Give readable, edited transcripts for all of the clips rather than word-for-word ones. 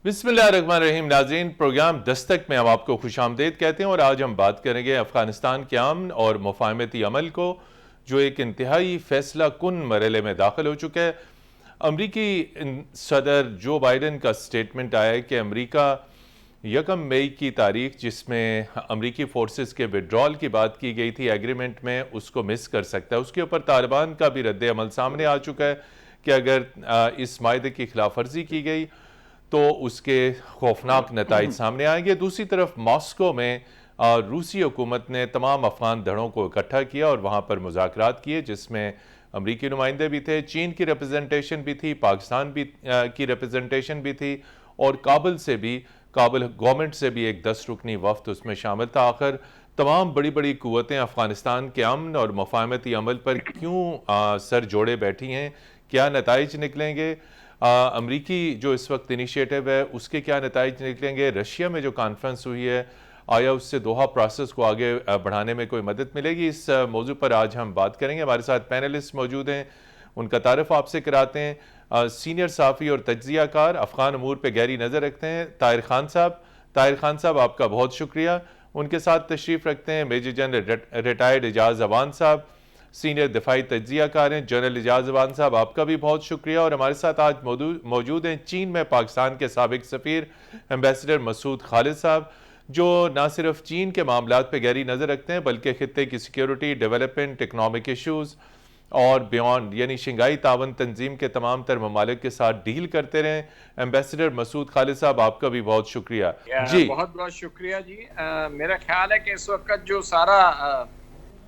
بسم اللہ الرحمن الرحیم. ناظرین، پروگرام دستک میں ہم آپ کو خوش آمدید کہتے ہیں اور آج ہم بات کریں گے افغانستان کے امن اور مفاہمتی عمل کو جو ایک انتہائی فیصلہ کن مرحلے میں داخل ہو چکا ہے. امریکی صدر جو بائیڈن کا سٹیٹمنٹ آیا ہے کہ امریکہ 1 مئی کی تاریخ جس میں امریکی فورسز کے وڈرال کی بات کی گئی تھی ایگریمنٹ میں، اس کو مس کر سکتا ہے. اس کے اوپر طالبان کا بھی رد عمل سامنے آ چکا ہے کہ اگر اس معاہدے کی خلاف ورزی کی گئی تو اس کے خوفناک نتائج سامنے آئیں گے. دوسری طرف ماسکو میں روسی حکومت نے تمام افغان دھڑوں کو اکٹھا کیا اور وہاں پر مذاکرات کیے جس میں امریکی نمائندے بھی تھے، چین کی ریپرزنٹیشن بھی تھی، پاکستان کی ریپرزنٹیشن بھی تھی اور کابل گورنمنٹ سے بھی ایک 10 رکنی وفد اس میں شامل تھا. آخر تمام بڑی بڑی قوتیں افغانستان کے امن اور مفاہمتی عمل پر کیوں سر جوڑے بیٹھی ہیں؟ کیا نتائج نکلیں گے؟ امریکی جو اس وقت انیشیٹو ہے اس کے کیا نتائج نکلیں گے؟ رشیا میں جو کانفرنس ہوئی ہے آیا اس سے دوحہ پروسیس کو آگے بڑھانے میں کوئی مدد ملے گی؟ اس موضوع پر آج ہم بات کریں گے. ہمارے ساتھ پینلسٹ موجود ہیں، ان کا تعارف آپ سے کراتے ہیں. سینئر صحافی اور تجزیہ کار، افغان امور پہ گہری نظر رکھتے ہیں، طاہر خان صاحب. طاہر خان صاحب آپ کا بہت شکریہ. ان کے ساتھ تشریف رکھتے ہیں میجر جنرل ریٹائرڈ اعجاز اعوان صاحب، سینئر دفاعی تجزیہ کار ہیں. جنرل اعجاز اعوان صاحب آپ کا بھی بہت شکریہ. اور ہمارے ساتھ آج موجود ہیں چین میں پاکستان کے سابق سفیر ایمبیسڈر مسعود خالد صاحب، جو نہ صرف چین کے معاملات پہ گہری نظر رکھتے ہیں بلکہ خطے کی سیکیورٹی، ڈیولپمنٹ، اکنامک ایشوز اور بیونڈ یعنی شنگھائی تعاون تنظیم کے تمام تر ممالک کے ساتھ ڈیل کرتے رہیں. ایمبیسڈر مسعود خالد صاحب آپ کا بھی بہت شکریہ. جی بہت بہت شکریہ جی. میرا خیال ہے کہ اس وقت جو سارا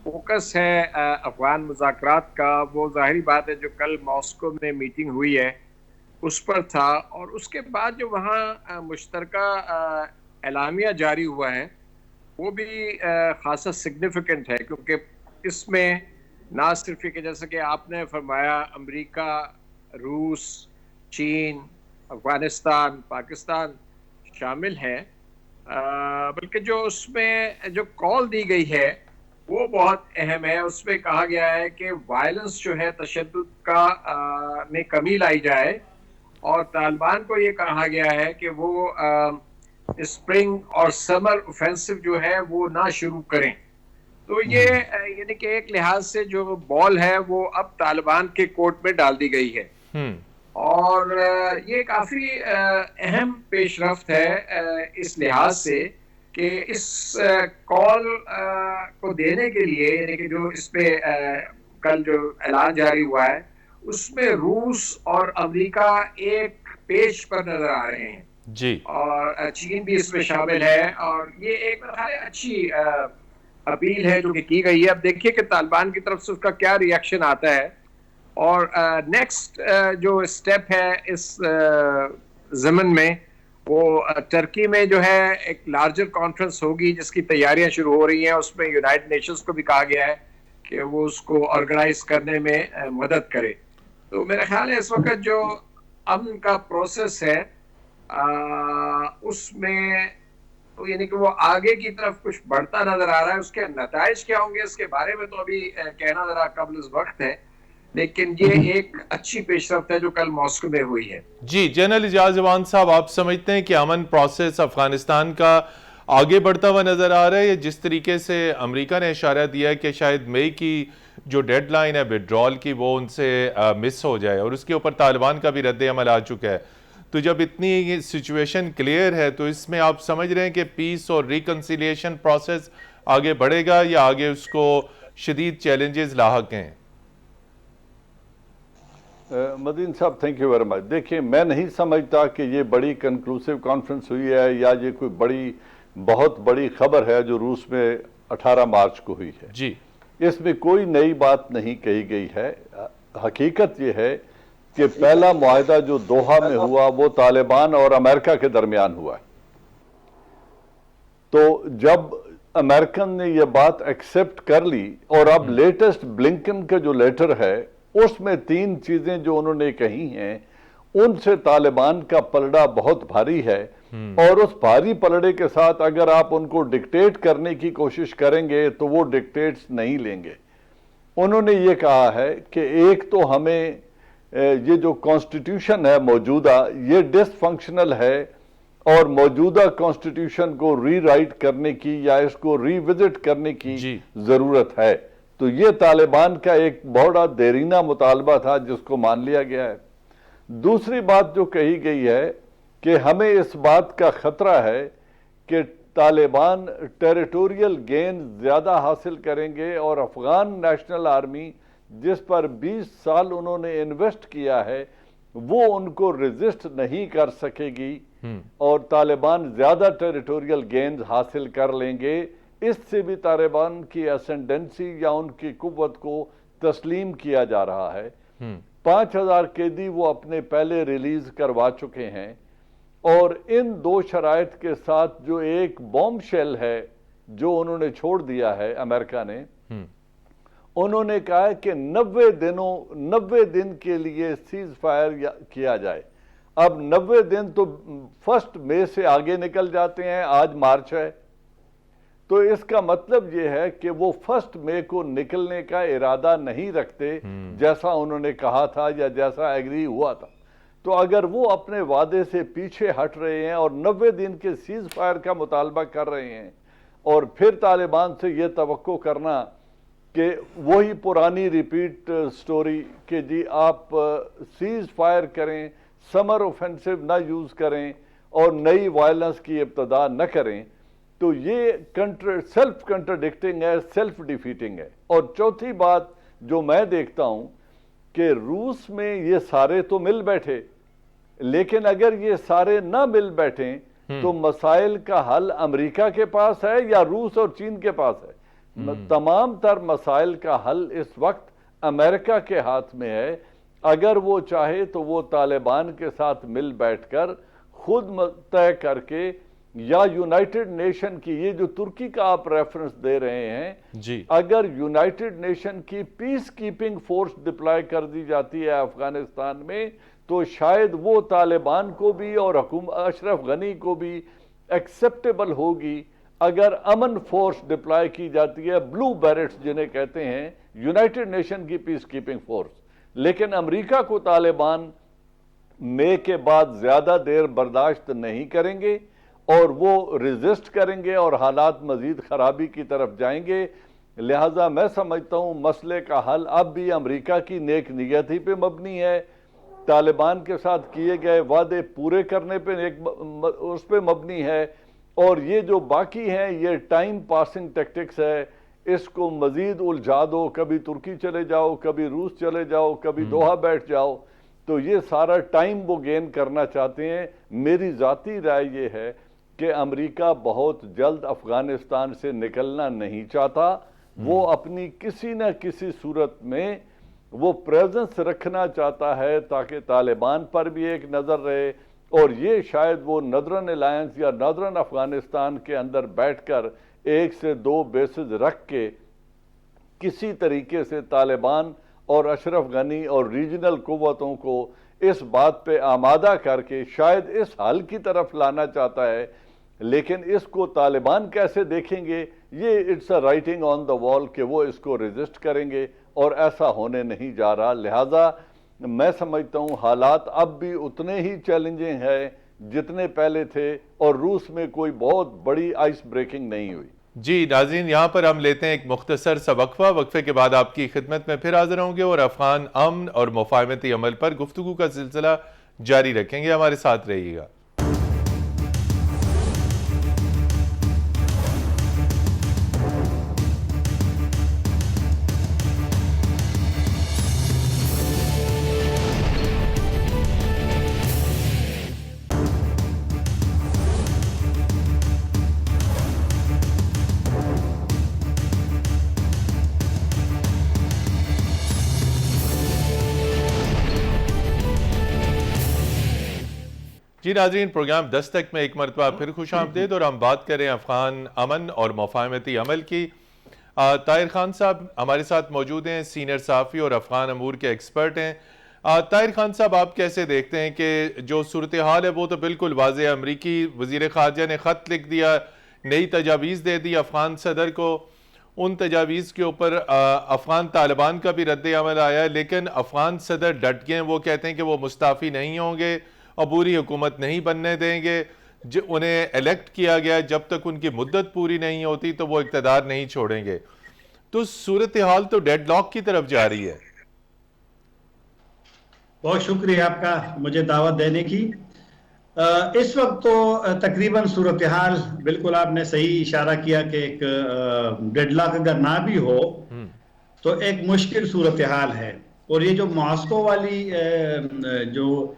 فوکس ہے افغان مذاکرات کا، وہ ظاہری بات ہے جو کل ماسکو میں میٹنگ ہوئی ہے اس پر تھا، اور اس کے بعد جو وہاں مشترکہ اعلامیہ جاری ہوا ہے وہ بھی خاصا سگنیفیکنٹ ہے، کیونکہ اس میں نہ صرف کہ جیسا کہ آپ نے فرمایا امریکہ، روس، چین، افغانستان، پاکستان شامل ہیں، بلکہ جو اس میں جو کال دی گئی ہے وہ بہت اہم ہے. اس میں کہا گیا ہے کہ وائلنس جو ہے، تشدد کا میں کمی لائی جائے، اور طالبان کو یہ کہا گیا ہے کہ وہ اسپرنگ اور سمر اوفینسو جو ہے وہ نہ شروع کریں. تو یہ یعنی کہ ایک لحاظ سے جو بال ہے وہ اب طالبان کے کورٹ میں ڈال دی گئی ہے، اور یہ کافی اہم پیش رفت ہے اس لحاظ سے کہ اس کال کو دینے کے لیے، یعنی کہ جو اس پہ کل جو اعلان جاری ہوا ہے اس میں روس اور امریکہ ایک پیج پر نظر آ رہے ہیں جی، اور چین بھی اس میں شامل ہے، اور یہ ایک اچھی اپیل ہے جو کہ کی گئی ہے. اب دیکھیے کہ طالبان کی طرف سے اس کا کیا ری ایکشن آتا ہے، اور نیکسٹ جو اسٹیپ ہے اس ضمن میں وہ ترکی میں جو ہے ایک لارجر کانفرنس ہوگی جس کی تیاریاں شروع ہو رہی ہیں. اس میں یونائٹڈ نیشنز کو بھی کہا گیا ہے کہ وہ اس کو آرگنائز کرنے میں مدد کرے. تو میرا خیال ہے اس وقت جو امن کا پروسیس ہے اس میں یعنی کہ وہ آگے کی طرف کچھ بڑھتا نظر آ رہا ہے. اس کے نتائج کیا ہوں گے اس کے بارے میں تو ابھی کہنا ذرا قبل از وقت ہے، لیکن یہ ایک اچھی پیش رفت ہے جو کل ماسکو میں ہوئی ہے. جی جنرل اعجاز اعوان صاحب، آپ سمجھتے ہیں کہ امن پروسیس افغانستان کا آگے بڑھتا ہوا نظر آ رہا ہے؟ جس طریقے سے امریکہ نے اشارہ دیا ہے کہ شاید مئی کی جو ڈیڈ لائن ہے وڈرال کی وہ ان سے مس ہو جائے، اور اس کے اوپر طالبان کا بھی رد عمل آ چکا ہے. تو جب اتنی سچویشن کلیئر ہے تو اس میں آپ سمجھ رہے ہیں کہ پیس اور ریکنسیلیشن پروسیس آگے بڑھے گا یا آگے اس کو شدید چیلنجز لاحق ہیں؟ مدین صاحب تھینک یو ویری مچ. دیکھیں، میں نہیں سمجھتا کہ یہ بڑی کنکلوسیو کانفرنس ہوئی ہے یا یہ کوئی بہت بڑی خبر ہے جو روس میں 18 مارچ کو ہوئی ہے. جی، اس میں کوئی نئی بات نہیں کہی گئی ہے. حقیقت یہ ہے کہ پہلا معاہدہ جو دوحہ میں ہوا وہ طالبان اور امریکہ کے درمیان ہوا ہے. تو جب امریکن نے یہ بات ایکسپٹ کر لی، اور اب لیٹسٹ بلنکن کا جو لیٹر ہے اس میں 3 چیزیں جو انہوں نے کہی ہیں ان سے طالبان کا پلڑا بہت بھاری ہے، اور اس بھاری پلڑے کے ساتھ اگر آپ ان کو ڈکٹیٹ کرنے کی کوشش کریں گے تو وہ ڈکٹیٹس نہیں لیں گے. انہوں نے یہ کہا ہے کہ ایک تو ہمیں یہ جو کانسٹیٹیوشن ہے موجودہ یہ ڈس فنکشنل ہے، اور موجودہ کانسٹیٹیوشن کو ری رائٹ کرنے کی یا اس کو ری وزٹ کرنے کی ضرورت ہے. تو یہ طالبان کا ایک بڑا دیرینہ مطالبہ تھا جس کو مان لیا گیا ہے. دوسری بات جو کہی گئی ہے کہ ہمیں اس بات کا خطرہ ہے کہ طالبان ٹیریٹوریل گین زیادہ حاصل کریں گے اور افغان نیشنل آرمی جس پر 20 سال انہوں نے انویسٹ کیا ہے وہ ان کو ریزسٹ نہیں کر سکے گی اور طالبان زیادہ ٹیریٹوریل گینز حاصل کر لیں گے. اس سے بھی طالبان کی اسینڈنسی یا ان کی قوت کو تسلیم کیا جا رہا ہے. 5000 قیدی وہ اپنے پہلے ریلیز کروا چکے ہیں اور ان دو شرائط کے ساتھ جو ایک بوم شیل ہے جو انہوں نے چھوڑ دیا ہے امریکہ نے، انہوں نے کہا ہے کہ 90 دن کے لیے سیز فائر کیا جائے. اب 90 دن تو 1 مئی سے آگے نکل جاتے ہیں، آج مارچ ہے، تو اس کا مطلب یہ ہے کہ وہ 1 مئی کو نکلنے کا ارادہ نہیں رکھتے جیسا انہوں نے کہا تھا یا جیسا ایگری ہوا تھا. تو اگر وہ اپنے وعدے سے پیچھے ہٹ رہے ہیں اور 90 دن کے سیز فائر کا مطالبہ کر رہے ہیں اور پھر طالبان سے یہ توقع کرنا کہ وہی پرانی ریپیٹ سٹوری کہ جی آپ سیز فائر کریں، سمر اوفینسو نہ یوز کریں اور نئی وائلنس کی ابتدا نہ کریں، تو یہ سیلف کنٹرڈکٹنگ ہے، سیلف ڈیفیٹنگ ہے. اور چوتھی بات جو میں دیکھتا ہوں کہ روس میں یہ سارے تو مل بیٹھے، لیکن اگر یہ سارے نہ مل بیٹھیں تو مسائل کا حل امریکہ کے پاس ہے یا روس اور چین کے پاس ہے. تمام تر مسائل کا حل اس وقت امریکہ کے ہاتھ میں ہے. اگر وہ چاہے تو وہ طالبان کے ساتھ مل بیٹھ کر خود طے کر کے یا یونائٹڈ نیشن کی، یہ جو ترکی کا آپ ریفرنس دے رہے ہیں، اگر یونائٹڈ نیشن کی پیس کیپنگ فورس ڈپلائی کر دی جاتی ہے افغانستان میں تو شاید وہ طالبان کو بھی اور اشرف غنی کو بھی ایکسیپٹیبل ہوگی. اگر امن فورس ڈپلائی کی جاتی ہے، بلو بیرٹس جنہیں کہتے ہیں، یونائٹڈ نیشن کی پیس کیپنگ فورس، لیکن امریکہ کو طالبان مئی کے بعد زیادہ دیر برداشت نہیں کریں گے اور وہ ریزسٹ کریں گے اور حالات مزید خرابی کی طرف جائیں گے. لہٰذا میں سمجھتا ہوں مسئلے کا حل اب بھی امریکہ کی نیک نیتی پہ مبنی ہے، طالبان کے ساتھ کیے گئے وعدے پورے کرنے پہ اس پہ مبنی ہے، اور یہ جو باقی ہیں یہ ٹائم پاسنگ ٹیکٹکس ہے. اس کو مزید الجھا دو، کبھی ترکی چلے جاؤ، کبھی روس چلے جاؤ، کبھی دوحہ بیٹھ جاؤ، تو یہ سارا ٹائم وہ گین کرنا چاہتے ہیں. میری ذاتی رائے یہ ہے کہ امریکہ بہت جلد افغانستان سے نکلنا نہیں چاہتا. وہ اپنی کسی نہ کسی صورت میں وہ پریزنس رکھنا چاہتا ہے تاکہ طالبان پر بھی ایک نظر رہے، اور یہ شاید وہ نادرن الائنس یا نادرن افغانستان کے اندر بیٹھ کر 1 سے 2 بیسز رکھ کے کسی طریقے سے طالبان اور اشرف غنی اور ریجنل قوتوں کو اس بات پہ آمادہ کر کے شاید اس حل کی طرف لانا چاہتا ہے. لیکن اس کو طالبان کیسے دیکھیں گے، یہ اٹس اے رائٹنگ آن دا وال کہ وہ اس کو ریزسٹ کریں گے، اور ایسا ہونے نہیں جا رہا. لہٰذا میں سمجھتا ہوں حالات اب بھی اتنے ہی چیلنجنگ ہیں جتنے پہلے تھے، اور روس میں کوئی بہت بڑی آئس بریکنگ نہیں ہوئی. جی ناظرین، یہاں پر ہم لیتے ہیں ایک مختصر سا وقفہ. وقفے کے بعد آپ کی خدمت میں پھر حاضر ہوں گے اور افغان امن اور مفاہمتی عمل پر گفتگو کا سلسلہ جاری رکھیں گے. ہمارے ساتھ رہیے گا. جی ناظرین، پروگرام دستک میں ایک مرتبہ پھر خوش آمدید، اور ہم بات کریں افغان امن اور مفاہمتی عمل کی. طاہر خان صاحب ہمارے ساتھ موجود ہیں، سینئر صحافی اور افغان امور کے ایکسپرٹ ہیں. طاہر خان صاحب، آپ کیسے دیکھتے ہیں کہ جو صورتحال ہے وہ تو بالکل واضح ہے. امریکی وزیر خارجہ نے خط لکھ دیا، نئی تجاویز دے دی افغان صدر کو. ان تجاویز کے اوپر افغان طالبان کا بھی رد عمل آیا ہے، لیکن افغان صدر ڈٹ گئے. وہ کہتے ہیں کہ وہ مستعفی نہیں ہوں گے، عبوری حکومت نہیں بننے دیں گے. انہیں الیکٹ کیا گیا، جب تک ان کی مدت پوری نہیں ہوتی تو وہ اقتدار نہیں چھوڑیں گے. تو صورتحال تو ڈیڈ لاک کی طرف جا رہی ہے. بہت شکریہ آپ کا مجھے دعوت دینے کی. اس وقت تو تقریباً صورتحال بالکل آپ نے صحیح اشارہ کیا کہ ایک ڈیڈ لاک اگر نہ بھی ہو تو ایک مشکل صورتحال ہے. اور یہ جو ماسکو والی جو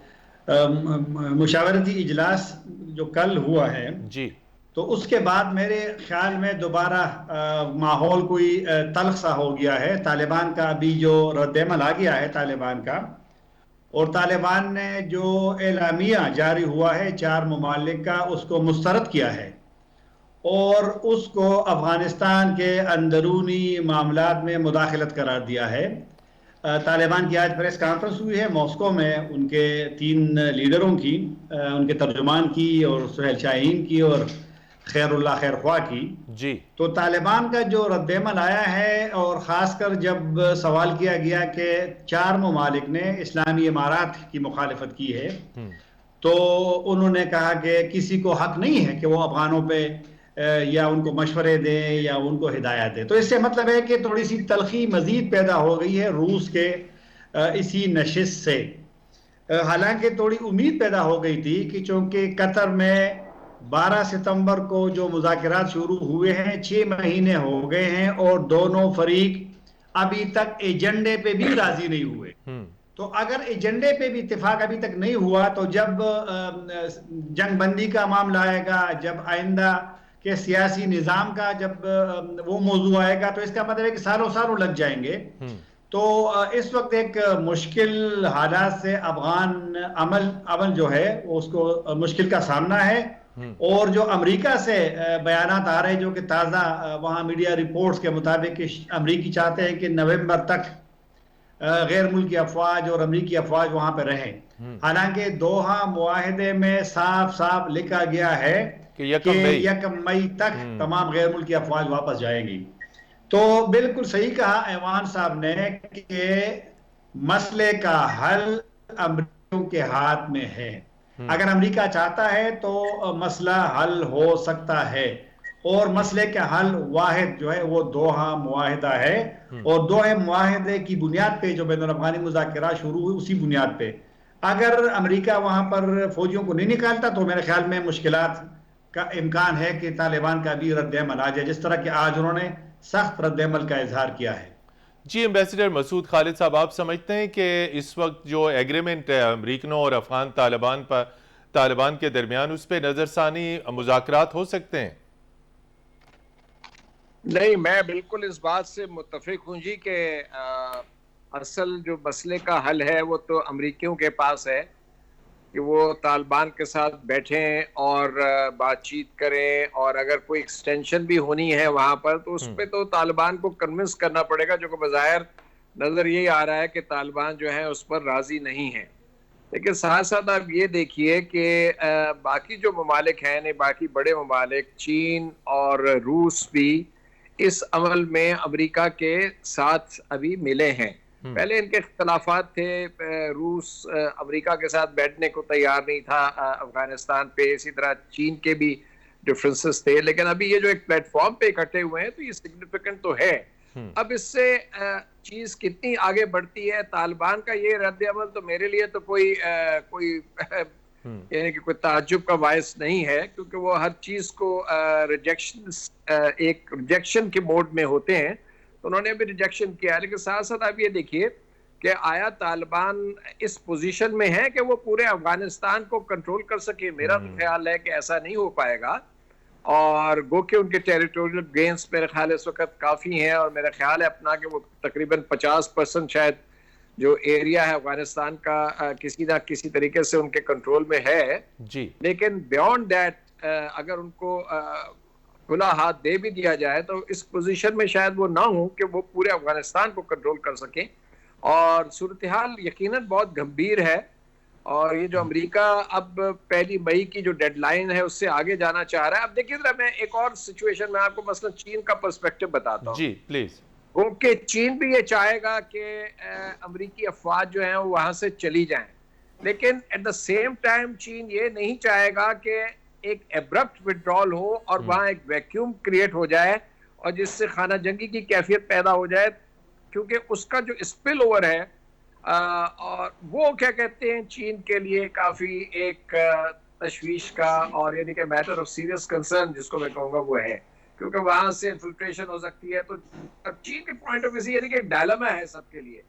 مشاورتی اجلاس جو کل ہوا ہے جی، تو اس کے بعد میرے خیال میں دوبارہ ماحول کوئی تلخ سا ہو گیا ہے. طالبان کا ابھی جو رد عمل آ گیا ہے طالبان کا، اور طالبان نے جو اعلامیہ جاری ہوا ہے 4 ممالک کا اس کو مسترد کیا ہے اور اس کو افغانستان کے اندرونی معاملات میں مداخلت قرار دیا ہے. طالبان کی آج پریس کانفرنس ہوئی ہے ماسکو میں، ان کے 3 لیڈروں کی، ان کے ترجمان کی اور سہیل شاہین کی اور خیر اللہ خیر خواہ کی. جی، تو طالبان کا جو رد عمل آیا ہے، اور خاص کر جب سوال کیا گیا کہ 4 ممالک نے اسلامی امارات کی مخالفت کی ہے تو انہوں نے کہا کہ کسی کو حق نہیں ہے کہ وہ افغانوں پہ یا ان کو مشورے دیں یا ان کو ہدایت دیں. تو اس سے مطلب ہے کہ تھوڑی سی تلخی مزید پیدا ہو گئی ہے روس کے اسی نشست سے. حالانکہ تھوڑی امید پیدا ہو گئی تھی کہ چونکہ قطر میں 12 ستمبر کو جو مذاکرات شروع ہوئے ہیں 6 مہینے ہو گئے ہیں اور دونوں فریق ابھی تک ایجنڈے پہ بھی راضی نہیں ہوئے. تو اگر ایجنڈے پہ بھی اتفاق ابھی تک نہیں ہوا تو جب جنگ بندی کا معاملہ آئے گا، جب آئندہ کے سیاسی نظام کا جب وہ موضوع آئے گا تو اس کا مطلب ہے کہ سالوں لگ جائیں گے. تو اس وقت ایک مشکل حالات سے افغان عمل جو ہے اس کو مشکل کا سامنا ہے. اور جو امریکہ سے بیانات آ رہے ہیں جو کہ تازہ وہاں میڈیا رپورٹس کے مطابق کہ امریکی چاہتے ہیں کہ نومبر تک غیر ملکی افواج اور امریکی افواج وہاں پہ رہیں. حالانکہ دوحہ معاہدے میں صاف لکھا گیا ہے کہ 1 مئی تک تمام غیر ملکی افواج واپس جائیں گی. تو بالکل صحیح کہا ایوان صاحب نے کہ مسئلے کا حل امریکیوں کے ہاتھ میں ہے. اگر امریکہ چاہتا ہے تو مسئلہ حل ہو سکتا ہے، اور مسئلے کا حل واحد جو ہے وہ دوحہ معاہدہ ہے. اور دوحہ معاہدے کی بنیاد پہ جو بین الاقوامی مذاکرات شروع ہوئی اسی بنیاد پہ اگر امریکہ وہاں پر فوجیوں کو نہیں نکالتا تو میرے خیال میں مشکلات کا امکان ہے کہ طالبان کا بھی رد عمل آ جائے، جس طرح کہ آج انہوں نے سخت رد عمل کا اظہار کیا ہے. جی ایمبیسڈر مسعود خالد صاحب، آپ سمجھتے ہیں کہ اس وقت جو ایگریمنٹ ہے امریکنوں اور افغان طالبان کے درمیان اس پہ نظر ثانی مذاکرات ہو سکتے ہیں؟ نہیں، میں بالکل اس بات سے متفق ہوں جی کہ اصل جو مسئلے کا حل ہے وہ تو امریکیوں کے پاس ہے کہ وہ طالبان کے ساتھ بیٹھیں اور بات چیت کریں، اور اگر کوئی ایکسٹینشن بھی ہونی ہے وہاں پر تو اس پہ تو طالبان کو کنونس کرنا پڑے گا، جو کہ بظاہر نظر یہی آ رہا ہے کہ طالبان جو ہیں اس پر راضی نہیں ہیں. لیکن ساتھ ساتھ آپ یہ دیکھیے کہ باقی جو ممالک ہیں، باقی بڑے ممالک چین اور روس بھی اس عمل میں امریکہ کے ساتھ ابھی ملے ہیں. پہلے ان کے اختلافات تھے، روس امریکہ کے ساتھ بیٹھنے کو تیار نہیں تھا افغانستان پہ، اسی طرح چین کے بھی ڈفرنسز تھے. لیکن ابھی یہ جو ایک پلیٹ فارم پہ اکٹھے ہوئے ہیں تو یہ سگنیفیکنٹ تو ہے. اب اس سے چیز کتنی آگے بڑھتی ہے، طالبان کا یہ رد عمل تو میرے لیے تو کوئی یعنی کہ کوئی تعجب کا باعث نہیں ہے، کیونکہ وہ ہر چیز کو ایک ریجیکشن کے موڈ میں ہوتے ہیں. تو انہوں نے بھی ریجیکشن کیا. لیکن ساتھ ساتھ آپ یہ دیکھیے کہ آیا طالبان اس پوزیشن میں ہے کہ وہ پورے افغانستان کو کنٹرول کر سکے؟ میرا تو خیال ہے کہ ایسا نہیں ہو پائے گا. اور گو کہ ان کے ٹیریٹوریل گینز میرے خیال اس وقت کافی ہیں، اور میرا خیال ہے اپنا کہ وہ تقریباً 50% شاید جو ایریا ہے افغانستان کا کسی نہ کسی طریقے سے ان کے کنٹرول میں ہے جی. لیکن بیونڈ دیٹ اگر ان کو کھلا ہاتھ دے بھی دیا جائے تو اس پوزیشن میں شاید وہ نہ ہوں کہ وہ پورے افغانستان کو کنٹرول کر سکیں. اور صورتحال یقیناً بہت گمبھیر ہے، اور یہ جو امریکہ اب 1 مئی کی جو ڈیڈ لائن ہے اس سے آگے جانا چاہ رہا ہے. اب دیکھیے ذرا میں ایک اور سچویشن میں آپ کو مثلا چین کا پرسپیکٹو بتاتا ہوں جی پلیز. کہ چین بھی یہ چاہے گا کہ امریکی افواج جو ہیں وہاں سے چلی جائیں، لیکن ایٹ دا سیم ٹائم چین یہ نہیں چاہے گا کہ ایک ایبرپٹ وڈرال ہو اور وہاں ایک ویکیوم کریٹ ہو جائے اور جس سے خانہ جنگی کی کیفیت پیدا ہو جائے, کیونکہ اس کا جو اسپل اوور ہے اور وہ کیا کہتے ہیں چین کے لیے کافی ایک تشویش کا اور یعنی کہ میٹر آف سیریس کنسرن جس کو میں کہوں گا وہ ہے, کیونکہ وہاں سے انفلٹریشن ہو سکتی ہے. تو اب چین کے پوائنٹ آف ویو سے یعنی کہ ڈائلما ہے سب کے لیے.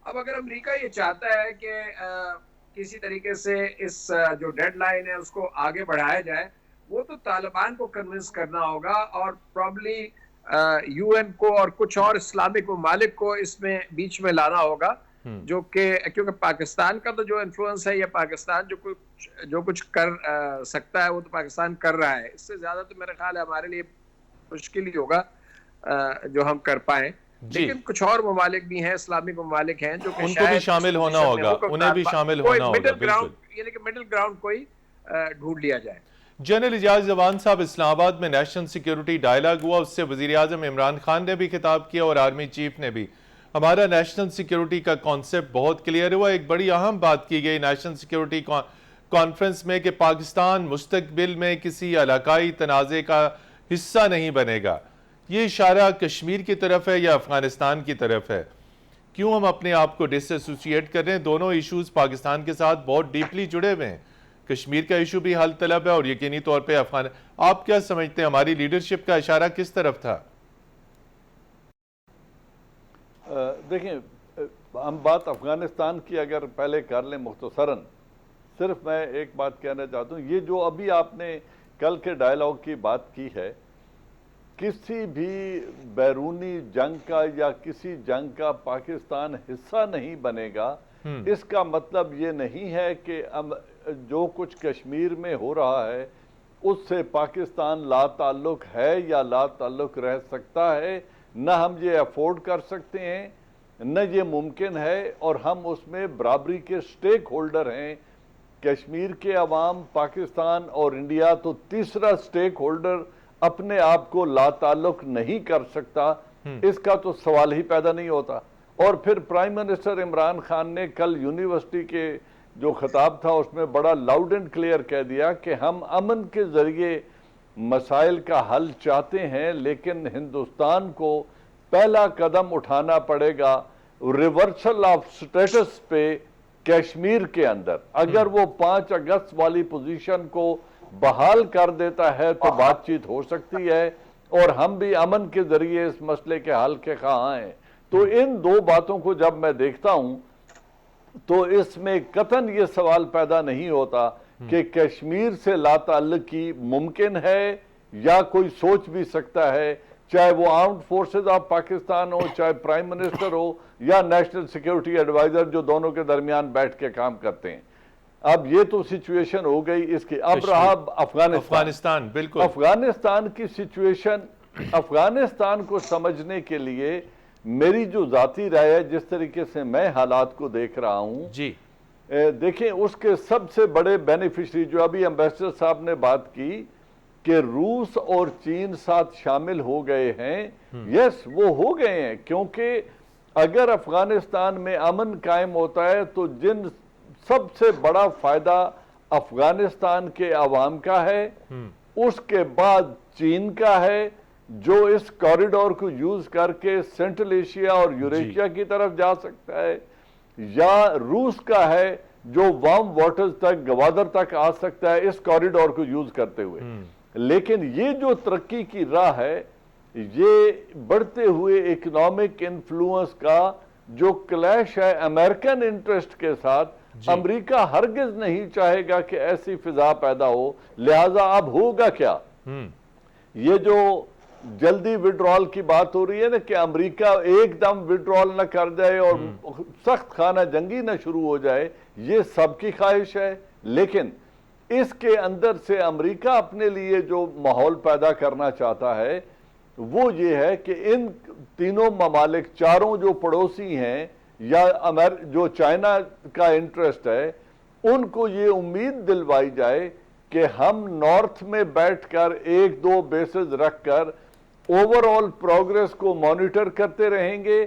اب اگر امریکہ یہ چاہتا ہے کہ کسی طریقے سے اس جو ڈیڈ لائن ہے اس کو آگے بڑھایا جائے, وہ تو طالبان کو کنونس کرنا ہوگا اور پرابلی یو این کو اور کچھ اور اسلامک ممالک کو اس میں بیچ میں لانا ہوگا, جو کہ کیونکہ پاکستان کا تو جو انفلوئنس ہے یا پاکستان جو کچھ کر سکتا ہے وہ تو پاکستان کر رہا ہے. اس سے زیادہ تو میرا خیال ہے ہمارے لیے مشکل ہی ہوگا جو ہم کر پائیں. لیکن کچھ اور ممالک بھی ہیں, اسلامک ممالک ہیں جو ان کو بھی شامل ہونا ہوگا, انہیں بھی شامل ہونا ہوگا. بالکل, یعنی کہ مڈل گراؤنڈ کوئی ڈھونڈ لیا جائے. جنرل اعجاز زوان صاحب, اسلام آباد میں نیشنل سیکیورٹی ڈائیلاگ ہوا, اس سے وزیر اعظم عمران خان نے بھی خطاب کیا اور آرمی چیف نے بھی. ہمارا نیشنل سیکیورٹی کا کانسیپٹ بہت کلیئر ہوا. ایک بڑی اہم بات کی گئی نیشنل سیکیورٹی کانفرنس میں کہ پاکستان مستقبل میں کسی علاقائی تنازع کا حصہ نہیں بنے گا. یہ اشارہ کشمیر کی طرف ہے یا افغانستان کی طرف ہے؟ کیوں ہم اپنے آپ کو ڈس ایسوسیٹ کر رہے ہیں؟ دونوں ایشوز پاکستان کے ساتھ بہت ڈیپلی جڑے ہوئے ہیں. کشمیر کا ایشو بھی حل طلب ہے اور یقینی طور پہ آپ کیا سمجھتے ہیں ہماری لیڈرشپ کا اشارہ کس طرف تھا؟ دیکھیں, ہم بات افغانستان کی اگر پہلے کر لیں مختصراً, صرف میں ایک بات کہنا چاہتا ہوں, یہ جو ابھی آپ نے کل کے ڈائیلاگ کی بات کی ہے, کسی بھی بیرونی جنگ کا یا کسی جنگ کا پاکستان حصہ نہیں بنے گا. اس کا مطلب یہ نہیں ہے کہ جو کچھ کشمیر میں ہو رہا ہے اس سے پاکستان لا تعلق ہے یا لا تعلق رہ سکتا ہے. نہ ہم یہ افورڈ کر سکتے ہیں, نہ یہ ممکن ہے, اور ہم اس میں برابری کے سٹیک ہولڈر ہیں. کشمیر کے عوام, پاکستان اور انڈیا تو تیسرا سٹیک ہولڈر اپنے آپ کو لا تعلق نہیں کر سکتا. اس کا تو سوال ہی پیدا نہیں ہوتا. اور پھر پرائم منسٹر عمران خان نے کل یونیورسٹی کے جو خطاب تھا اس میں بڑا لاؤڈ اینڈ کلیئر کہہ دیا کہ ہم امن کے ذریعے مسائل کا حل چاہتے ہیں, لیکن ہندوستان کو پہلا قدم اٹھانا پڑے گا ریورسل آف سٹیٹس پہ کشمیر کے اندر. اگر وہ 5 اگست والی پوزیشن کو بحال کر دیتا ہے تو بات چیت ہو سکتی ہے, اور ہم بھی امن کے ذریعے اس مسئلے کے حل کے خواہاں ہیں. تو ان دو باتوں کو جب میں دیکھتا ہوں تو اس میں قطعاً یہ سوال پیدا نہیں ہوتا کہ کشمیر سے لا تعلقی ممکن ہے یا کوئی سوچ بھی سکتا ہے, چاہے وہ آرمڈ فورسز آف پاکستان ہو, چاہے پرائم منسٹر ہو یا نیشنل سیکیورٹی ایڈوائزر جو دونوں کے درمیان بیٹھ کے کام کرتے ہیں. اب یہ تو سچویشن ہو گئی اس کی. اب رہا افغانستان. بالکل, افغانستان کی سچویشن, افغانستان کو سمجھنے کے لیے میری جو ذاتی رائے ہے, جس طریقے سے میں حالات کو دیکھ رہا ہوں, جی دیکھیں اس کے سب سے بڑے بینیفیشری جو ابھی امبیسڈر صاحب نے بات کی کہ روس اور چین ساتھ شامل ہو گئے ہیں. یس, وہ ہو گئے ہیں, کیونکہ اگر افغانستان میں امن قائم ہوتا ہے تو سب سے بڑا فائدہ افغانستان کے عوام کا ہے, اس کے بعد چین کا ہے جو اس کوریڈور کو یوز کر کے سینٹرل ایشیا اور یوریشیا کی طرف جا سکتا ہے, یا روس کا ہے جو وارم واٹرز تک, گوادر تک آ سکتا ہے اس کوریڈور کو یوز کرتے ہوئے. لیکن یہ جو ترقی کی راہ ہے, یہ بڑھتے ہوئے اکنامک انفلوئنس کا جو کلیش ہے امریکن انٹرسٹ کے ساتھ, امریکہ ہرگز نہیں چاہے گا کہ ایسی فضا پیدا ہو. لہٰذا اب ہوگا کیا؟ یہ جو جلدی وڈرال کی بات ہو رہی ہے نا کہ امریکہ ایک دم وڈرال نہ کر جائے اور سخت خانہ جنگی نہ شروع ہو جائے, یہ سب کی خواہش ہے. لیکن اس کے اندر سے امریکہ اپنے لیے جو ماحول پیدا کرنا چاہتا ہے وہ یہ ہے کہ ان تینوں ممالک, چاروں جو پڑوسی ہیں یا جو چائنا کا انٹرسٹ ہے, ان کو یہ امید دلوائی جائے کہ ہم نارتھ میں بیٹھ کر 1-2 بیسز رکھ کر اوور آل پروگریس کو مانیٹر کرتے رہیں گے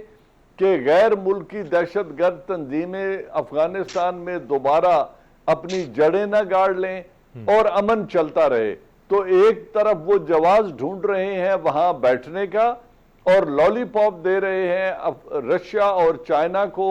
کہ غیر ملکی دہشت گرد تنظیمیں افغانستان میں دوبارہ اپنی جڑیں نہ گاڑ لیں, اور امن چلتا رہے. تو ایک طرف وہ جواز ڈھونڈ رہے ہیں وہاں بیٹھنے کا اور لالی پاپ دے رہے ہیں رشیا اور چائنا کو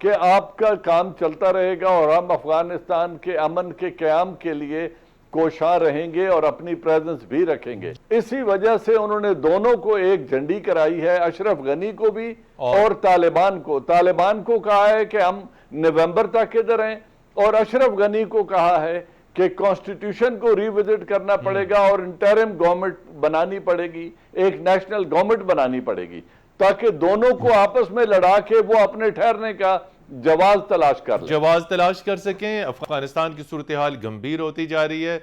کہ آپ کا کام چلتا رہے گا اور ہم افغانستان کے امن کے قیام کے لیے کوشاں رہیں گے اور اپنی پریزنس بھی رکھیں گے. اسی وجہ سے انہوں نے دونوں کو ایک جھنڈی کرائی ہے, اشرف غنی کو بھی اور طالبان کو. طالبان کو کہا ہے کہ ہم نومبر تک ادھر ہیں, اور اشرف غنی کو کہا ہے کہ کانسٹیٹیوشن کو ری وزٹ کرنا پڑے گا اور انٹرم گورنمنٹ بنانی پڑے گی, ایک نیشنل گورنمنٹ بنانی پڑے گی, تاکہ دونوں کو آپس میں لڑا کے وہ اپنے ٹھہرنے کا جواز تلاش کر سکیں. افغانستان کی صورتحال گمبھیر ہوتی جا رہی ہے.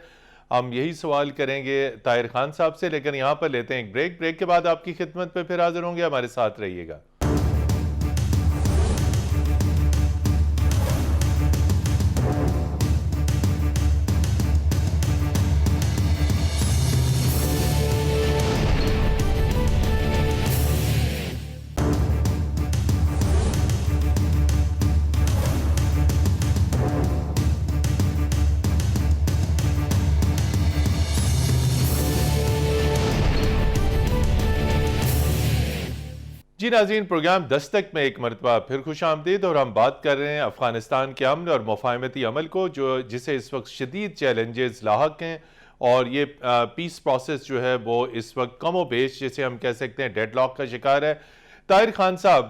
ہم یہی سوال کریں گے طاہر خان صاحب سے, لیکن یہاں پر لیتے ہیں ایک بریک کے بعد آپ کی خدمت پہ پھر حاضر ہوں گے. ہمارے ساتھ رہیے گا. جی ناظرین, پروگرام دستک میں ایک مرتبہ پھر خوش آمدید, اور ہم بات کر رہے ہیں افغانستان کے امن اور مفاہمتی عمل کو جسے اس وقت شدید چیلنجز لاحق ہیں, اور یہ پیس پروسیس جو ہے وہ اس وقت کم و بیش جسے ہم کہہ سکتے ہیں ڈیڈ لاک کا شکار ہے. طاہر خان صاحب,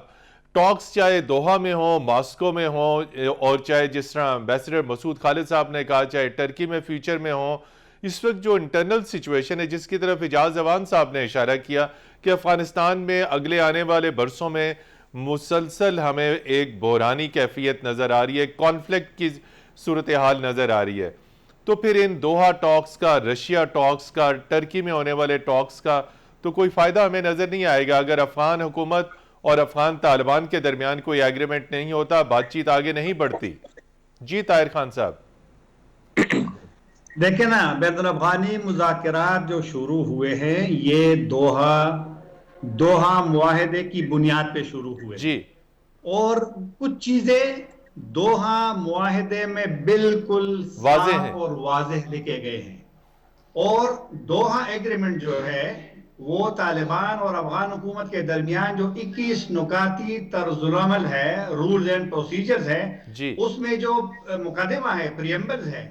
ٹاکس چاہے دوحہ میں ہوں, ماسکو میں ہوں, اور چاہے جس طرح ایمبیسڈر مسعود خالد صاحب نے کہا چاہے ٹرکی میں فیوچر میں ہوں, اس وقت جو انٹرنل سچویشن ہے جس کی طرف اعجاز اعوان صاحب نے اشارہ کیا کہ افغانستان میں اگلے آنے والے برسوں میں مسلسل ہمیں ایک بحرانی کیفیت نظر آ رہی ہے, کانفلکٹ کی صورتحال نظر آ رہی ہے, تو پھر ان دوحہ ٹاکس کا, رشیا ٹاکس کا, ٹرکی میں ہونے والے ٹاکس کا تو کوئی فائدہ ہمیں نظر نہیں آئے گا اگر افغان حکومت اور افغان طالبان کے درمیان کوئی ایگریمنٹ نہیں ہوتا, بات چیت آگے نہیں بڑھتی. جی طاہر خان صاحب. دیکھیں نا, بین الافغانی مذاکرات جو شروع ہوئے ہیں یہ دوحہ معاہدے کی بنیاد پہ شروع ہوئے جی, اور کچھ چیزیں دوحہ معاہدے میں بالکل واضح ہیں اور واضح لکھے گئے ہیں, اور دوحہ ایگریمنٹ جو ہے وہ طالبان اور افغان حکومت کے درمیان جو 21 نکاتی طرز العمل ہے, رولز اینڈ پروسیجرز ہے, جی, اس میں جو مقدمہ ہے, پریمبلز ہے,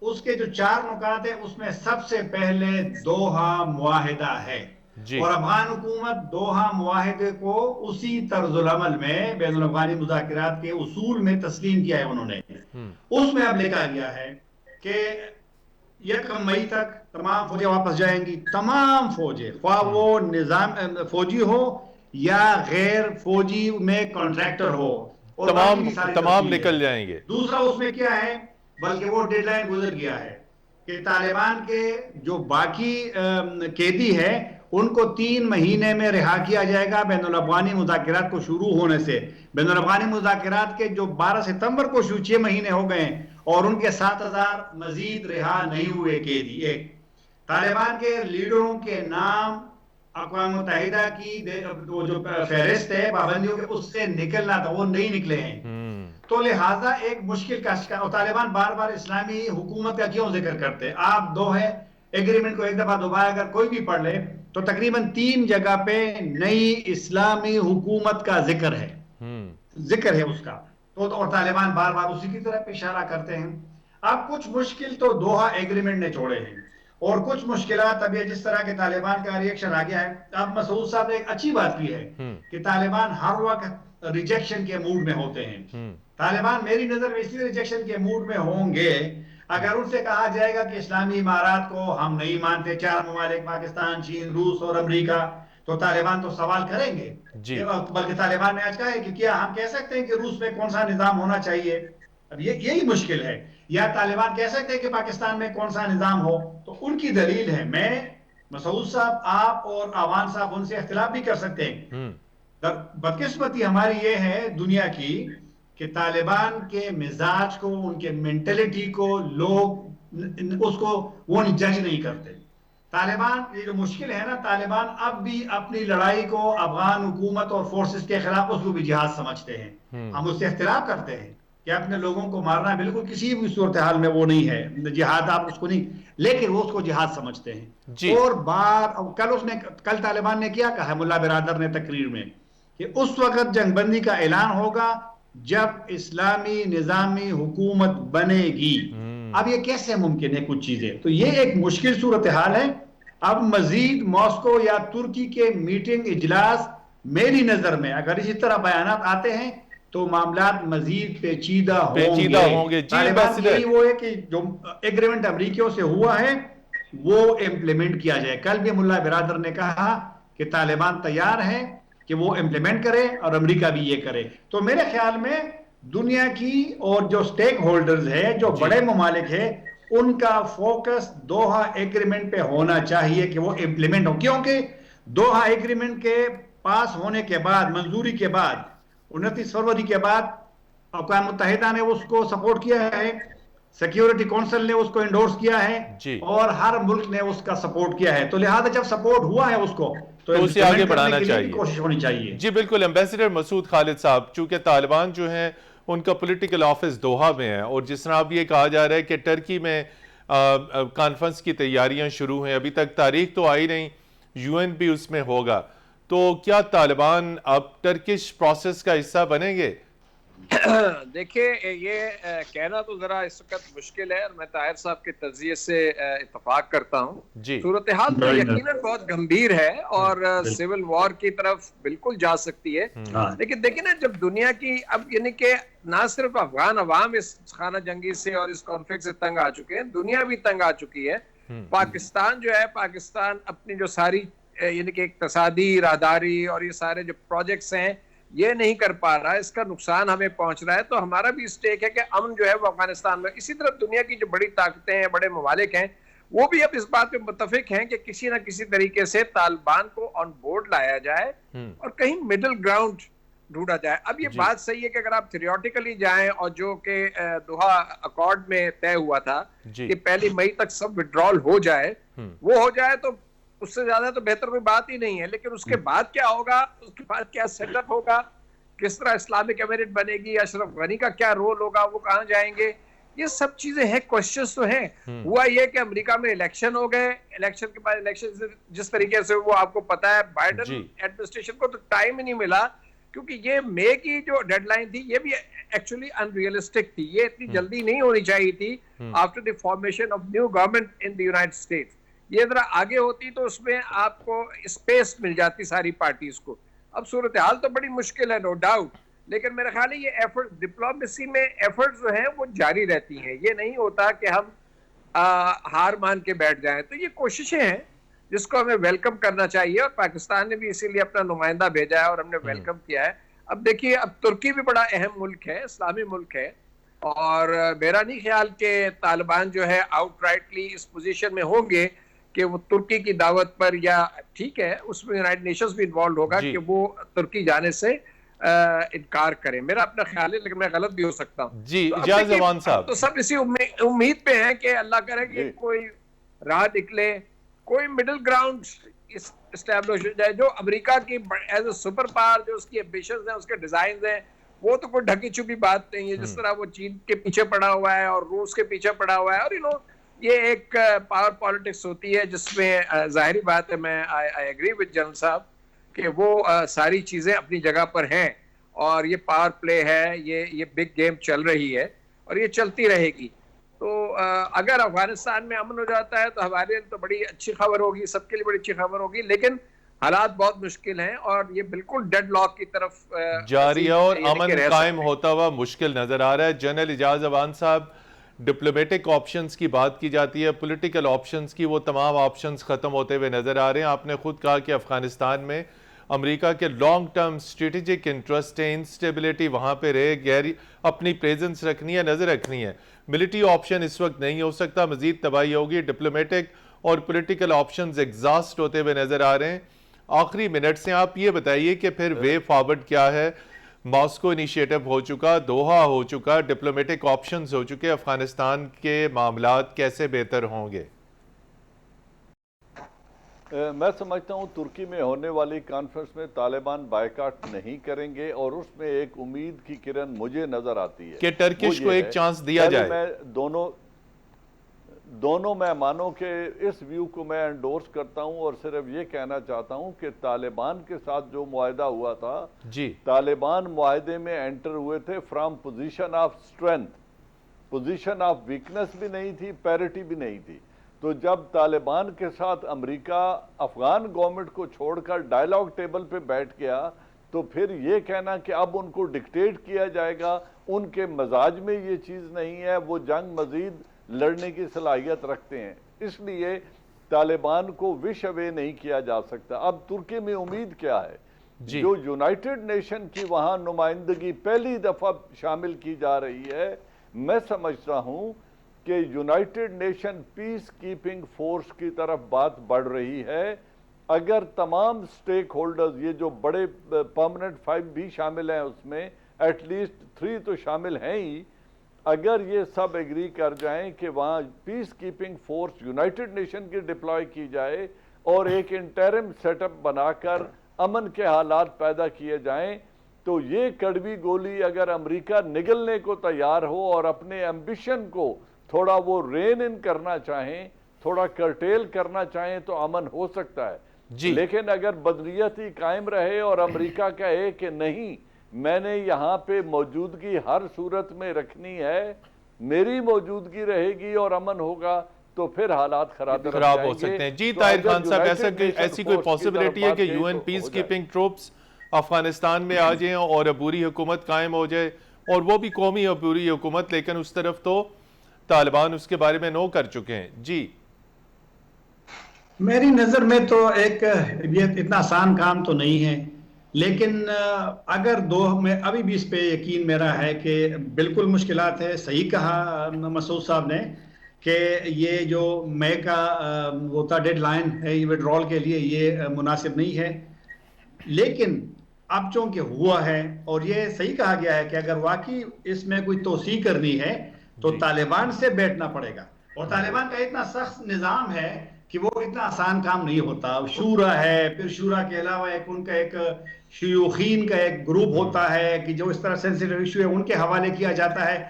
اس کے جو 4 نکات ہیں اس میں سب سے پہلے دوحہ معاہدہ ہے, جی, اور افغان حکومت دوحہ معاہدے کو اسی طرز العمل میں بین الافغانی مذاکرات کے اصول میں تسلیم کیا ہے انہوں نے. اس میں اب لکھا گیا ہے کہ 1 مئی تک تمام فوجیں واپس جائیں گی, تمام فوجیں, خواہ وہ نظام فوجی ہو یا غیر فوجی میں کانٹریکٹر ہو, اور تمام نکل جائیں گے. دوسرا اس میں کیا ہے, بلکہ وہ ڈیڈ لائن گزر گیا ہے کہ طالبان کے جو باقی قیدی ہے ان کو 3 مہینے میں رہا کیا جائے گا بین الاافغانی مذاکرات کو شروع ہونے سے. بین الاافغانی مذاکرات کے جو 12 ستمبر کو 6 مہینے ہو گئے ہیں, اور ان کے 7000 مزید رہا نہیں ہوئے قیدی. ایک طالبان کے لیڈروں کے نام اقوام متحدہ کی جو فہرست ہے پابندیوں کے, اس سے نکلنا تھا, وہ نہیں نکلے ہیں. تو لہٰذا ایک مشکل کا شکار, اور طالبان بار بار اسلامی حکومت کا کیوں ذکر کرتے؟ آپ دوحہ ایگریمنٹ کو ایک دفعہ دوبارہ اگر کوئی بھی پڑھ لے تو تقریباً 3 جگہ پہ نئی اسلامی حکومت کا ذکر ہے اس کا, اور طالبان بار بار اسی کی طرف اشارہ کرتے ہیں. اب کچھ مشکل تو دوحہ ایگریمنٹ نے چھوڑے ہیں, اور کچھ مشکلات ابھی جس طرح کے طالبان کا ریئیکشن آ گیا ہے. اب مسعود صاحب نے ایک اچھی بات کی ہے کہ طالبان ہر وقت ریجیکشن کے موڈ میں ہوتے ہیں. طالبان میری نظر میں اسی ریجیکشن کے موڈ میں ہوں گے اگر ان سے کہا جائے گا کہ اسلامی امارات کو ہم نہیں مانتے, 4 ممالک پاکستان, چین, روس اور امریکہ, تو طالبان تو سوال کریں گے. بلکہ طالبان نے آج کہا ہے کہ کیا ہم کہہ سکتے ہیں کہ روس میں کون سا نظام ہونا چاہیے؟ اب یہی مشکل ہے. یا طالبان کہہ سکتے ہیں کہ پاکستان میں کون سا نظام ہو؟ تو ان کی دلیل ہے. میں مسعود صاحب, آپ اور اعوان صاحب ان سے اختلاف بھی کر سکتے ہیں. بدقسمتی ہماری یہ ہے دنیا کی کہ طالبان کے مزاج کو, ان کے مینٹلٹی کو لوگ اس کو وہ جج نہیں کرتے. طالبان, یہ جو مشکل ہے نا, طالبان اب بھی اپنی لڑائی کو افغان حکومت اور فورسز کے خلاف اس کو بھی جہاد سمجھتے ہیں. ہم اس سے اختلاف کرتے ہیں کہ اپنے لوگوں کو مارنا بالکل کسی بھی صورتحال میں وہ نہیں ہے جہاد، آپ اس کو نہیں، لیکن وہ اس کو جہاد سمجھتے ہیں۔ اور کل طالبان نے کیا کہا، ملا برادر نے تقریر میں، کہ اس وقت جنگ بندی کا اعلان ہوگا جب اسلامی نظامی حکومت بنے گی۔ اب یہ کیسے ممکن ہے کچھ چیزیں؟ تو یہ ایک مشکل صورتحال ہے۔ اب مزید ماسکو یا ترکی کے میٹنگ اجلاس، میری نظر میں اگر اسی طرح بیانات آتے ہیں تو معاملات مزید پیچیدہ ہوں گے۔ طالبان یہی وہ ہے کہ جو ایگریمنٹ امریکیوں سے ہوا ہے وہ امپلیمنٹ کیا جائے۔ کل بھی ملا برادر نے کہا کہ طالبان تیار ہے کہ وہ امپلیمنٹ کرے اور امریکہ بھی یہ کرے۔ تو میرے خیال میں دنیا کی اور جو سٹیک ہولڈرز ہے، جو بڑے ممالک ہیں، ان کا فوکس دوحہ ایگریمنٹ پہ ہونا چاہیے کہ وہ امپلیمنٹ ہو، کیونکہ دوحہ ایگریمنٹ کے پاس ہونے کے بعد، منظوری کے بعد، 29 فروری کے بعد اقوام متحدہ نے اس کو سپورٹ کیا ہے، سیکیورٹی کونسل نے اس کو انڈورس کیا ہے، اور ہر ملک نے اس کا سپورٹ کیا ہے۔ تو لہذا جب سپورٹ ہوا ہے اس کو تو اسے آگے بڑھانا چاہیے، کوشش ہونی چاہیے۔ جی بالکل۔ ایمبیسڈر مسعود خالد صاحب، چونکہ طالبان جو ہیں ان کا پولیٹیکل آفس دوحہ میں ہے، اور جس طرح اب یہ کہا جا رہا ہے کہ ٹرکی میں کانفرنس کی تیاریاں شروع ہیں، ابھی تک تاریخ تو آئی نہیں، UN بھی اس میں ہوگا، تو کیا طالبان اب ٹرکش پروسیس کا حصہ بنیں گے؟ دیکھیں یہ کہنا تو ذرا اس وقت مشکل ہے، اور میں طاہر صاحب کے تجزیے سے اتفاق کرتا ہوں۔ صورتحال تو یقیناً بہت گمبھیر ہے اور سول وار کی طرف بالکل جا سکتی ہے، لیکن دیکھیں نا جب دنیا کی اب یعنی کہ نہ صرف افغان عوام اس خانہ جنگی سے اور اس کانفلکٹ سے تنگ آ چکے ہیں، دنیا بھی تنگ آ چکی ہے۔ پاکستان جو ہے، پاکستان اپنی جو ساری یعنی کہ اقتصادی راہداری اور یہ سارے جو پروجیکٹس ہیں یہ نہیں کر پا رہا ہے، اس کا نقصان ہمیں پہنچ رہا ہے۔ تو ہمارا بھی اسٹیک ہے کہ امن جو ہے وہ افغانستان میں، اسی طرح دنیا کی جو بڑی طاقتیں ہیں، بڑے ممالک ہیں، وہ بھی اب اس بات پہ متفق ہیں کہ کسی نہ کسی طریقے سے طالبان کو آن بورڈ لایا جائے اور کہیں مڈل گراؤنڈ ڈھونڈا جائے۔ اب یہ بات صحیح ہے کہ اگر آپ تھیوریٹیکلی جائیں، اور جو کہ دوحہ اکارڈ میں طے ہوا تھا کہ 1 مئی تک سب وڈرال ہو جائے، وہ ہو جائے تو اس سے زیادہ تو بہتر کوئی بات ہی نہیں ہے، لیکن اس کے بعد کیا ہوگا، اس کے بعد کیا سیٹ اپ ہوگا، کس طرح اسلامک ایمریٹ بنے گی، اشرف غنی کا کیا رول ہوگا، وہ کہاں جائیں گے، یہ سب چیزیں ہیں، کوشچنز تو ہیں۔ ہوا یہ کہ امریکہ میں الیکشن ہو گئے، الیکشن کے بعد الیکشن جس طریقے سے وہ آپ کو پتا ہے، بائیڈن ایڈمنسٹریشن کو تو ٹائم ہی نہیں ملا، کیونکہ یہ مئی کی جو ڈیڈ لائن تھی یہ بھی ایکچولی ان ریئلسٹک تھی، یہ اتنی جلدی نہیں ہونی چاہیے تھی after the formation of new government in the United States. یہ ذرا آگے ہوتی تو اس میں آپ کو اسپیس مل جاتی ساری پارٹیز کو۔ اب صورتحال تو بڑی مشکل ہے، نو ڈاؤٹ، لیکن میرا خیال ہے یہ ایفرٹ، ڈپلومیسی میں ایفرٹ جو ہیں وہ جاری رہتی ہیں، یہ نہیں ہوتا کہ ہم ہار مان کے بیٹھ جائیں۔ تو یہ کوششیں ہیں جس کو ہمیں ویلکم کرنا چاہیے، اور پاکستان نے بھی اسی لیے اپنا نمائندہ بھیجا ہے اور ہم نے ویلکم کیا ہے۔ اب دیکھیے، اب ترکی بھی بڑا اہم ملک ہے، اسلامی ملک ہے، اور میرا نہیں خیال کہ طالبان جو ہے آؤٹ رائٹلی اس پوزیشن میں ہوں گے کہ وہ ترکی کی دعوت پر، یا ٹھیک ہے اس میں یونائٹڈ نیشنز بھی انوالوڈ ہوگا کہ وہ ترکی جانے سے انکار کریں، میرا اپنا خیال ہے، لیکن میں غلط بھی ہو سکتا ہوں۔ جی اجاز زمان صاحب، تو سب اسی امید پہ ہیں کہ اللہ کرے کہ کوئی راہ نکلے، کوئی مڈل گراؤنڈ اسٹیبلش ہو جائے، جو امریکہ کی ایز اے سپر پاور جو اس کی ایمبیشنز ہیں، اس کے ڈیزائنز ہیں، وہ تو کوئی ڈھکی چھپی بات نہیں ہے، جس طرح وہ چین کے پیچھے پڑا ہوا ہے اور روس کے پیچھے پڑا ہوا ہے، اور یہ ایک پاور پالیٹکس ہوتی ہے جس میں ظاہری بات ہے، میں آئی ایگری ود جنرل صاحب کہ وہ ساری چیزیں اپنی جگہ پر ہیں، اور یہ پاور پلے ہے، یہ بگ گیم چل رہی ہے اور یہ چلتی رہے گی۔ تو اگر افغانستان میں امن ہو جاتا ہے تو ہمارے لیے تو بڑی اچھی خبر ہوگی، سب کے لیے بڑی اچھی خبر ہوگی، لیکن حالات بہت مشکل ہیں اور یہ بالکل ڈیڈ لاک کی طرف جاری ہے، اور امن قائم ہوتا ہوا مشکل نظر آ رہا ہے۔ جنرل اجاز زمان صاحب، ڈپلومیٹک آپشنز کی بات کی جاتی ہے، پولیٹیکل آپشنز کی، وہ تمام آپشنز ختم ہوتے ہوئے نظر آ رہے ہیں۔ آپ نے خود کہا کہ افغانستان میں امریکہ کے لانگ ٹرم اسٹریٹجک انٹرسٹ ہے، انسٹیبلٹی وہاں پہ رہے، گہری اپنی پریزنس رکھنی ہے، نظر رکھنی ہے۔ ملٹری آپشن اس وقت نہیں ہو سکتا، مزید تباہی ہوگی۔ ڈپلومیٹک اور پولیٹیکل آپشنز ایگزاسٹ ہوتے ہوئے نظر آ رہے ہیں۔ آخری منٹ سے آپ یہ بتائیے کہ پھر وے فارورڈ کیا ہے؟ ماسکو انیشیٹو ہو چکا، دوحہ ہو چکا، ڈپلومیٹک آپشنز ہو چکے، افغانستان کے معاملات کیسے بہتر ہوں گے؟ میں سمجھتا ہوں ترکی میں ہونے والی کانفرنس میں طالبان بائیکاٹ نہیں کریں گے، اور اس میں ایک امید کی کرن مجھے نظر آتی ہے کہ ٹرکش کو ایک چانس دیا جائے۔ میں دونوں مہمانوں کے اس ویو کو میں انڈورس کرتا ہوں، اور صرف یہ کہنا چاہتا ہوں کہ طالبان کے ساتھ جو معاہدہ ہوا تھا، جی طالبان معاہدے میں انٹر ہوئے تھے from position of strength, position of weakness بھی نہیں تھی، پیرٹی بھی نہیں تھی۔ تو جب طالبان کے ساتھ امریکہ افغان گورنمنٹ کو چھوڑ کر ڈائیلاگ ٹیبل پہ بیٹھ گیا، تو پھر یہ کہنا کہ اب ان کو ڈکٹیٹ کیا جائے گا، ان کے مزاج میں یہ چیز نہیں ہے، وہ جنگ مزید لڑنے کی صلاحیت رکھتے ہیں، اس لیے طالبان کو وش اوے نہیں کیا جا سکتا۔ اب ترکی میں امید کیا ہے؟ جو یونائٹڈ نیشن کی وہاں نمائندگی پہلی دفعہ شامل کی جا رہی ہے، میں سمجھتا ہوں کہ یونائٹڈ نیشن پیس کیپنگ فورس کی طرف بات بڑھ رہی ہے۔ اگر تمام سٹیک ہولڈرز، یہ جو بڑے پرماننٹ 5 بھی شامل ہیں، اس میں ایٹ لیسٹ 3 تو شامل ہیں ہی، اگر یہ سب ایگری کر جائیں کہ وہاں پیس کیپنگ فورس یونائٹڈ نیشن کی ڈپلوائے کی جائے اور ایک انٹرم سیٹ اپ بنا کر امن کے حالات پیدا کیے جائیں، تو یہ کڑوی گولی اگر امریکہ نگلنے کو تیار ہو اور اپنے ایمبیشن کو تھوڑا وہ رین ان کرنا چاہیں، تھوڑا کرٹیل کرنا چاہیں، تو امن ہو سکتا ہے۔ لیکن اگر بدنیتی قائم رہے اور امریکہ کہے کہ نہیں، میں نے یہاں پہ موجودگی ہر صورت میں رکھنی ہے، میری موجودگی رہے گی اور امن ہوگا، تو پھر حالات خراب ہو سکتے ہیں۔ جی طاہر خان صاحب، ایسی کوئی پاسبلٹی ہے کہ U N peace keeping troops Afghanistan میں آ جائیں اور عبوری حکومت قائم ہو جائے، اور وہ بھی قومی عبوری حکومت، لیکن اس طرف تو طالبان اس کے بارے میں نو کر چکے ہیں؟ جی میری نظر میں تو یہ اتنا آسان کام تو نہیں ہے، لیکن اگر میں ابھی بھی اس پہ یقین میرا ہے کہ بالکل مشکلات ہے۔ صحیح کہا مسعود صاحب نے کہ یہ جو مئی کا وہ تھا ڈیڈ لائن ہے وڈرال کے لیے، یہ مناسب نہیں ہے، لیکن اب چونکہ ہوا ہے، اور یہ صحیح کہا گیا ہے کہ اگر واقعی اس میں کوئی توسیع کرنی ہے تو طالبان سے بیٹھنا پڑے گا، اور طالبان کا اتنا سخت نظام ہے کہ وہ اتنا آسان کام نہیں ہوتا۔ شورا ہے، پھر شورا کے علاوہ ان کا ایک شیوخین کا ایک گروپ ہوتا ہے کہ جو اس طرح سینسیٹیو ایشو ہے ان کے حوالے کیا جاتا ہے،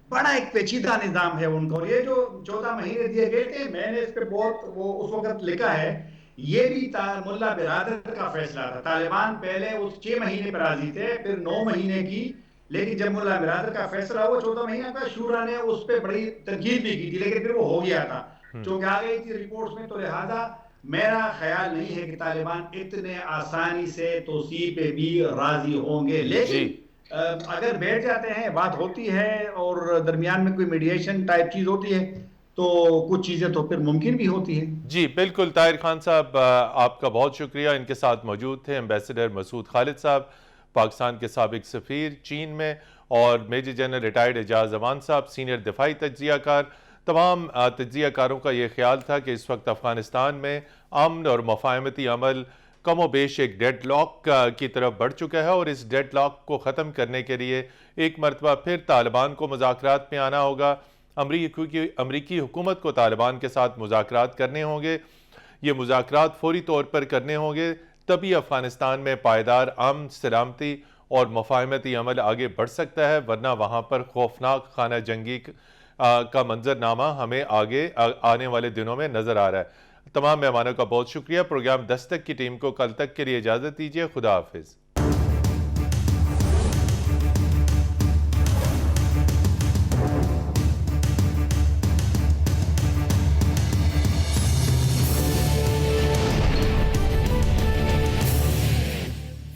بڑا ایک پیچیدہ نظام ہے ان کا۔ اور یہ جو 14 مہینے دیے گئے تھے، میں نے اس پہ بہت وہ اس وقت لکھا ہے، یہ بھی ملا برادر کا فیصلہ تھا۔ طالبان پہلے اس 6 مہینے پر راضی تھے، پھر 9 مہینے کی، لیکن جب ملا برادر کا فیصلہ ہوا 14 مہینے کا، شورا نے اس پہ بڑی تنقید بھی کی تھی، لیکن پھر وہ ہو گیا تھا چونکہ آ گئی تھی رپورٹس میں۔ تو لہذا میرا خیال نہیں ہے کہ طالبان اتنے آسانی سے توسیع پہ بھی راضی ہوں گے، لیکن اگر بیٹھ جاتے ہیں، بات ہوتی ہے اور درمیان میں کوئی میڈیشن ٹائپ چیز ہوتی ہے، تو کچھ چیزیں تو پھر ممکن بھی ہوتی ہیں۔ جی بالکل، طاہر خان صاحب آپ کا بہت شکریہ۔ ان کے ساتھ موجود تھے ایمبیسڈر مسعود خالد صاحب، پاکستان کے سابق سفیر چین میں، اور میجر جنرل ریٹائرڈ اعجاز امان صاحب، سینئر دفاعی تجزیہ کار۔ تمام تجزیہ کاروں کا یہ خیال تھا کہ اس وقت افغانستان میں امن اور مفاہمتی عمل کم و بیش ایک ڈیڈ لاک کی طرف بڑھ چکا ہے، اور اس ڈیڈ لاک کو ختم کرنے کے لیے ایک مرتبہ پھر طالبان کو مذاکرات میں آنا ہوگا۔ امریکی حکومت کو طالبان کے ساتھ مذاکرات کرنے ہوں گے، یہ مذاکرات فوری طور پر کرنے ہوں گے، تبھی افغانستان میں پائیدار امن، سلامتی اور مفاہمتی عمل آگے بڑھ سکتا ہے، ورنہ وہاں پر خوفناک خانہ جنگی کا منظرنامہ ہمیں آگے آنے والے دنوں میں نظر آ رہا ہے۔ تمام مہمانوں کا بہت شکریہ۔ پروگرام دستک کی ٹیم کو کل تک کے لیے اجازت دیجیے۔ خدا حافظ۔